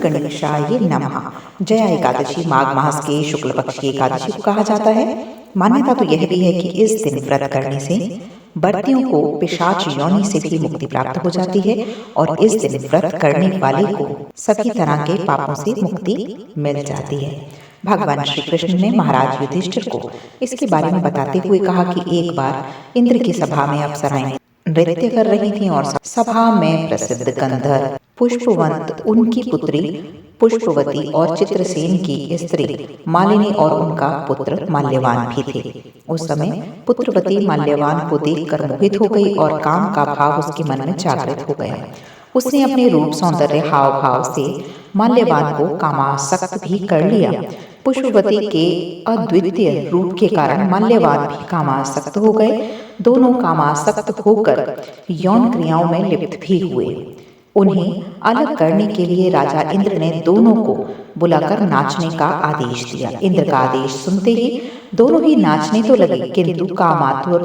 गणेशाय नमः। जया एकादशी माघ मास के शुक्ल पक्ष की एकादशी को कहा जाता है। मान्यता तो यह भी है कि इस दिन व्रत करने से व्रतियों को पिशाच योनि से भी मुक्ति प्राप्त हो जाती है और इस दिन व्रत करने वाले को सभी तरह के पापों से मुक्ति मिल जाती है। भगवान श्री कृष्ण ने महाराज युधिष्ठिर को इसके बारे में बताते हुए कहा कि एक बार इंद्र की सभा में अप्सराएं नृत्य कर रही थीं और सभा में प्रसिद्ध गंधर्व पुष्पवंत, उनकी पुत्री पुष्पवती और चित्रसेन की स्त्री मालिनी और उनका पुत्र माल्यवान भी थे। उस समय पुत्रवती माल्यवान को देखकर मोहित हो गई और काम का भाव उसके मन में जागृत हो गया। उसने अपने रूप सौंदर्य हाव भाव से माल्यवान को कामासक्त भी कर लिया। पुष्पवती के अद्वितीय रूप के कारण माल्यवान भी कामासक्त हो गए। दोनों कामासक्त होकर यौन क्रियाओं में लिप्त भी हुए। उन्हें अलग करने के लिए राजा इंद्र ने दोनों को बुलाकर नाचने का आदेश दिया। इंद्र का आदेश सुनते ही दोनों ही नाचने तो लगे, किंतु कामातुर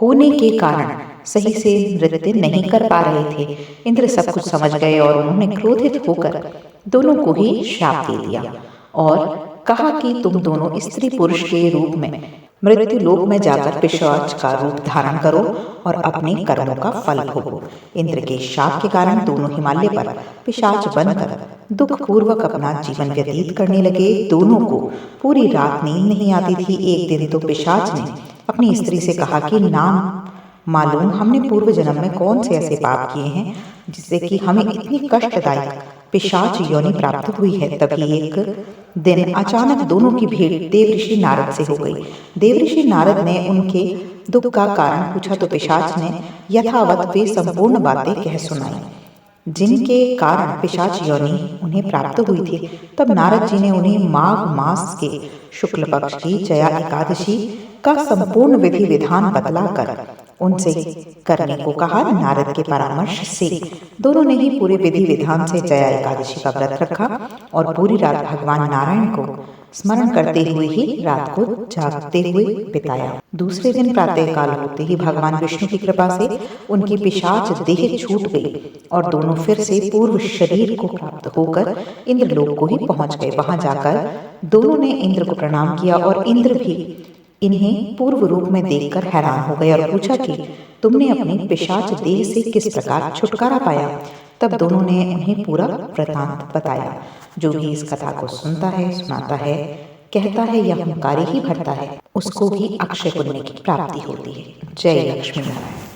होने के कारण सही से नृत्य नहीं कर पा रहे थे। इंद्र सब कुछ समझ गए और उन्होंने क्रोधित होकर दोनों को ही श्राप दे दिया और कहा कि तुम दोनों स्त्री पुरुष के रूप में मृत्यु लोक में जाकर पिशाच का रूप धारण करो और अपने कर्मों का फल भोगो। इंद्र के शाप के कारण दोनों हिमालय पर पिशाच बनकर दुख पूर्वक अपना जीवन व्यतीत करने लगे। दोनों को पूरी रात नींद नहीं आती थी। एक दिन तो पिशाच ने अपनी स्त्री से कहा कि नाम मालूम हमने पूर्व जन्म में कौन से ऐसे पाप किए हैं जिससे कि हमें इतनी कष्टदायक पिशाच योनि प्राप्त हुई है। तभी एक दिन अचानक दोनों की भेंट देवऋषि नारद से हो गई। देवऋषि नारद ने उनके दुख का कारण पूछा तो पिशाच ने यथावत वे संपूर्ण बातें कह सुनाई जिनके कारण पिशाच योनि उन्हें प्राप्त हुई थी। तब नारद जी ने उन्हें माघ मास के शुक्ल पक्ष की जया एकादशी का संपूर्ण विधि विधान बतलाकर उनसे करने को कहा। नारद के परामर्श से दोनों ने ही पूरे विधि विधान से जया एकादशी का व्रत रखा और पूरी रात भगवान नारायण को स्मरण करते हुए ही रात को जागते हुए बिताया। दूसरे दिन प्रातः काल होते ही भगवान विष्णु की कृपा से उनकी पिशाच देह छूट गई और दोनों फिर से पूर्व शरीर को प्राप्त होकर इंद्रलोक को ही पहुंच गए। वहां जाकर दोनों ने इंद्र को प्रणाम किया और इंद्र भी इन्हें पूर्व रूप में देखकर हैरान हो गए और पूछा कि तुमने अपनी पिशाच देह से किस प्रकार छुटकारा पाया। तब दोनों ने उन्हें पूरा वृतांत बताया। जो भी इस कथा को सुनता है, सुनाता है, कहता है या हुंकारी ही भरता है, उसको भी अक्षय पुण्य की प्राप्ति होती है। जय लक्ष्मी नारायण।